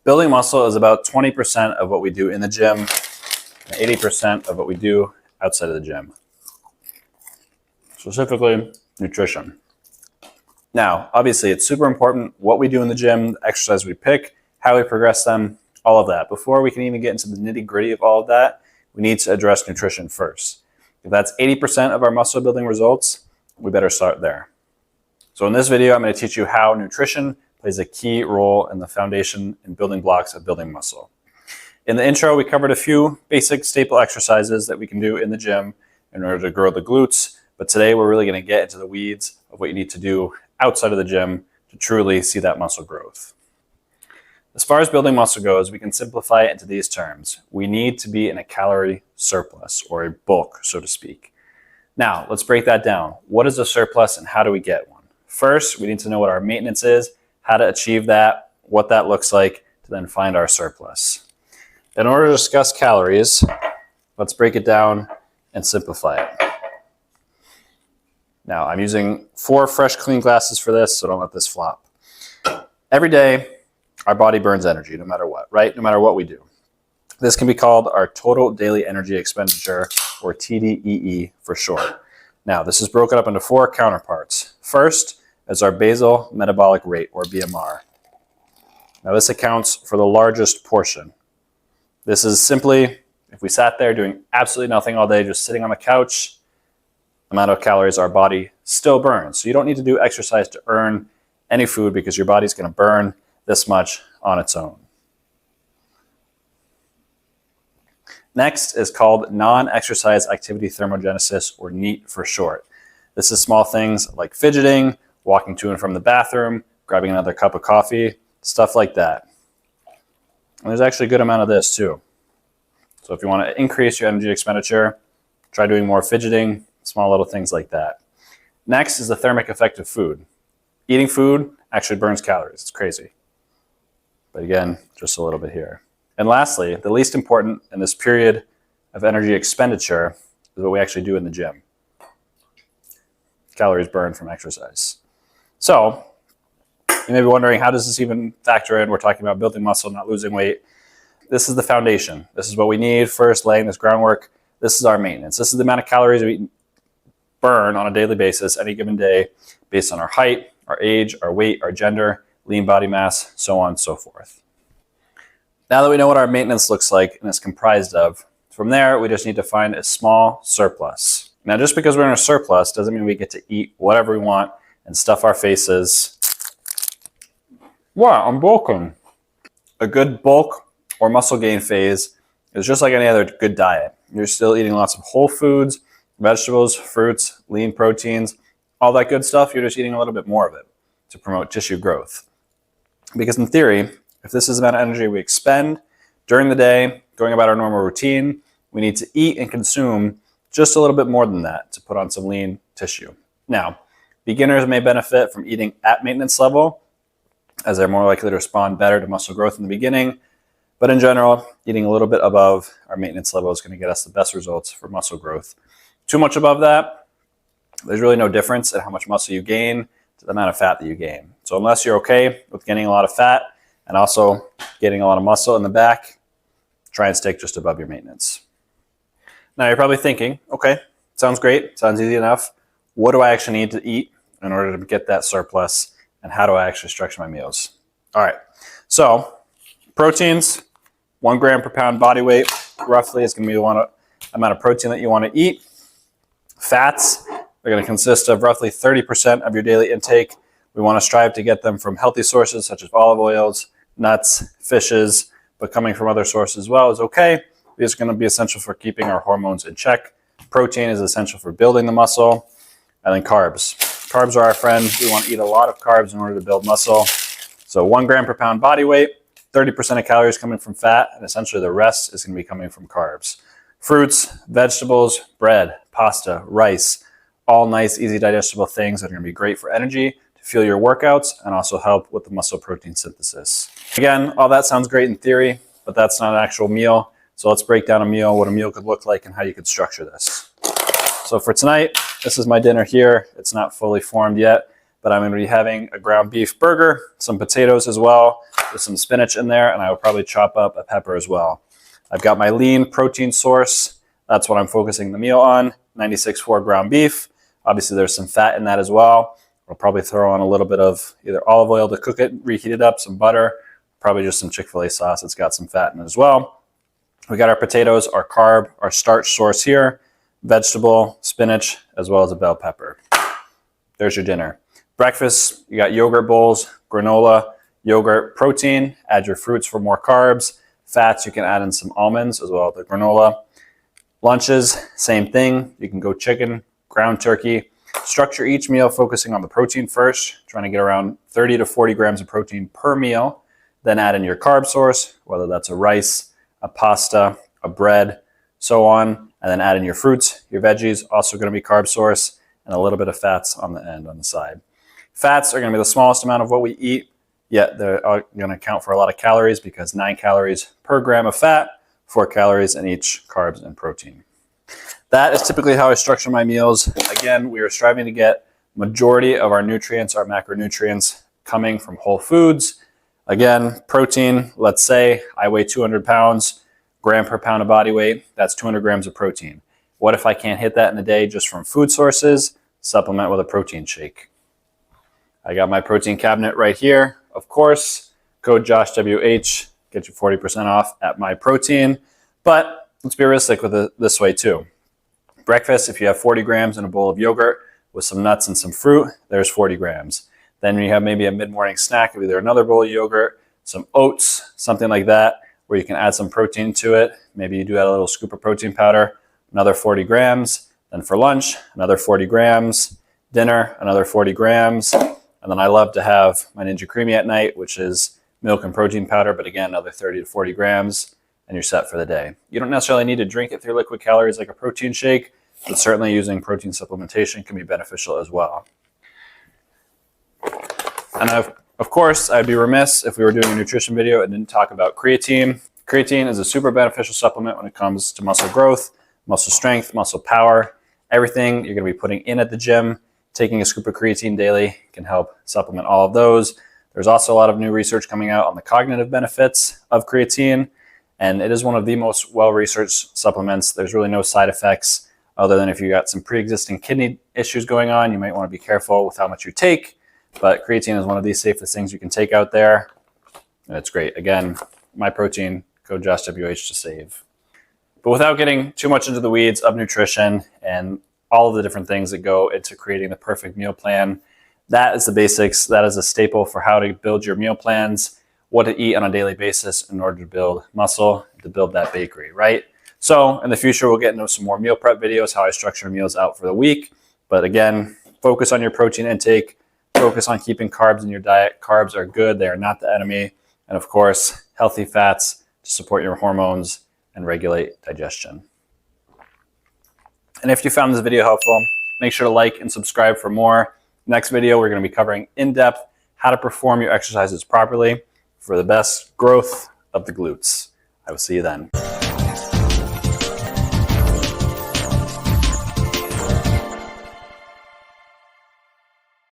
Building muscle is about 20% of what we do in the gym and 80% of what we do outside of the gym. Specifically, nutrition. Now, obviously, it's super important what we do in the gym, the exercise we pick, how we progress them, all of that. Before we can even get into the nitty-gritty of all of that, we need to address nutrition first. If that's 80% of our muscle building results, we better start there. So in this video, I'm going to teach you how nutrition plays a key role in the foundation and building blocks of building muscle. In the intro, we covered a few basic staple exercises that we can do in the gym in order to grow the glutes, but today we're really going to get into the weeds of what you need to do outside of the gym to truly see that muscle growth. As far as building muscle goes, we can simplify it into these terms. We need to be in a calorie surplus, or a bulk, so to speak. Now, let's break that down. What is a surplus and how do we get one? First, we need to know what our maintenance is, how to achieve that, what that looks like, to then find our surplus. In order to discuss calories, let's break it down and simplify it. Now, I'm using 4 fresh, clean glasses for this, so don't let this flop. Every day, our body burns energy, no matter what, right? No matter what we do. This can be called our total daily energy expenditure, or TDEE for short. Now, this is broken up into 4 counterparts. First is our basal metabolic rate, or BMR. Now, this accounts for the largest portion. This is simply, if we sat there doing absolutely nothing all day, just sitting on the couch, the amount of calories our body still burns. So you don't need to do exercise to earn any food because your body's going to burn this much on its own. Next is called non-exercise activity thermogenesis, or NEAT for short. This is small things like fidgeting, walking to and from the bathroom, grabbing another cup of coffee, stuff like that. And there's actually a good amount of this too. So if you want to increase your energy expenditure, try doing more fidgeting, small little things like that. Next is the thermic effect of food. Eating food actually burns calories. It's crazy. But again, just a little bit here. And lastly, the least important in this period of energy expenditure is what we actually do in the gym. Calories burned from exercise. So you may be wondering, how does this even factor in? We're talking about building muscle, not losing weight. This is the foundation. This is what we need first, laying this groundwork. This is our maintenance. This is the amount of calories we burn on a daily basis, any given day, based on our height, our age, our weight, our gender, lean body mass, so on and so forth. Now that we know what our maintenance looks like and is comprised of, from there, we just need to find a small surplus. Now, just because we're in a surplus doesn't mean we get to eat whatever we want and stuff our faces. Wow, I'm bulking. A good bulk or muscle gain phase is just like any other good diet. You're still eating lots of whole foods, vegetables, fruits, lean proteins, all that good stuff. You're just eating a little bit more of it to promote tissue growth. Because in theory, if this is the amount of energy we expend during the day, going about our normal routine, we need to eat and consume just a little bit more than that to put on some lean tissue. Now, beginners may benefit from eating at maintenance level, as they're more likely to respond better to muscle growth in the beginning. But in general, eating a little bit above our maintenance level is going to get us the best results for muscle growth. Too much above that, there's really no difference in how much muscle you gain to the amount of fat that you gain. So unless you're okay with getting a lot of fat and also getting a lot of muscle in the back, try and stick just above your maintenance. Now you're probably thinking, okay, sounds great, sounds easy enough. What do I actually need to eat in order to get that surplus, and how do I actually structure my meals? All right, so proteins, 1 gram per pound body weight, roughly is going to be the amount of protein that you want to eat. Fats are going to consist of roughly 30% of your daily intake. We want to strive to get them from healthy sources such as olive oils, nuts, fishes, but coming from other sources as well is okay. It's going to be essential for keeping our hormones in check. Protein is essential for building the muscle. And then carbs. Carbs are our friend. We want to eat a lot of carbs in order to build muscle. So 1 gram per pound body weight, 30% of calories coming from fat, and essentially the rest is going to be coming from carbs. Fruits, vegetables, bread, pasta, rice, all nice, easy digestible things that are going to be great for energy, to fuel your workouts, and also help with the muscle protein synthesis. Again, all that sounds great in theory, but that's not an actual meal. So let's break down a meal, what a meal could look like, and how you could structure this. So for tonight, this is my dinner here. It's not fully formed yet, but I'm going to be having a ground beef burger, some potatoes as well, with some spinach in there, and I will probably chop up a pepper as well. I've got my lean protein source. That's what I'm focusing the meal on, 96.4 ground beef. Obviously, there's some fat in that as well. I'll probably throw on a little bit of either olive oil to cook it, reheat it up, some butter, probably just some Chick-fil-A sauce. It's got some fat in it as well. We got our potatoes, our carb, our starch source here, vegetable, spinach, as well as a bell pepper. There's your dinner. Breakfast, you got yogurt bowls, granola, yogurt, protein. Add your fruits for more carbs. Fats, you can add in some almonds as well as the granola. Lunches, same thing. You can go chicken, ground turkey. Structure each meal focusing on the protein first, trying to get around 30 to 40 grams of protein per meal. Then add in your carb source, whether that's a rice, a pasta, a bread, so on. And then add in your fruits, your veggies, also going to be carb source, and a little bit of fats on the end, on the side. Fats are going to be the smallest amount of what we eat, yet they're going to account for a lot of calories because 9 calories per gram of fat, 4 calories in each carbs and protein. That is typically how I structure my meals. Again, we are striving to get majority of our nutrients, our macronutrients, coming from whole foods. Again, protein, let's say I weigh 200 pounds, gram per pound of body weight, that's 200 grams of protein. What if I can't hit that in a day just from food sources? Supplement with a protein shake. I got my protein cabinet right here. Of course, code JoshWH, get you 40% off at my protein. But let's be realistic with it this way too. Breakfast, if you have 40 grams in a bowl of yogurt with some nuts and some fruit, there's 40 grams. Then you have maybe a mid-morning snack of either another bowl of yogurt, some oats, something like that, where you can add some protein to it. Maybe you do add a little scoop of protein powder, another 40 grams. Then for lunch, another 40 grams. Dinner, another 40 grams. And then I love to have my Ninja Creamy at night, which is milk and protein powder, but again, another 30 to 40 grams, and you're set for the day. You don't necessarily need to drink it through liquid calories like a protein shake, but certainly using protein supplementation can be beneficial as well. And of course, I'd be remiss if we were doing a nutrition video and didn't talk about creatine. Creatine is a super beneficial supplement when it comes to muscle growth, muscle strength, muscle power, everything you're going to be putting in at the gym. Taking a scoop of creatine daily can help supplement all of those. There's also a lot of new research coming out on the cognitive benefits of creatine, and it is one of the most well-researched supplements. There's really no side effects other than if you got some pre-existing kidney issues going on, you might want to be careful with how much you take, but creatine is one of the safest things you can take out there, and it's great. Again, my protein, code JoshWH to save. But without getting too much into the weeds of nutrition and all of the different things that go into creating the perfect meal plan, that is the basics. That is a staple for how to build your meal plans, what to eat on a daily basis in order to build muscle, to build that bakery, right? So in the future, we'll get into some more meal prep videos, how I structure meals out for the week. But again, focus on your protein intake, focus on keeping carbs in your diet. Carbs are good, they are not the enemy. And of course, healthy fats to support your hormones and regulate digestion. And if you found this video helpful, make sure to like and subscribe for more. Next video, we're going to be covering in-depth how to perform your exercises properly for the best growth of the glutes. I will see you then.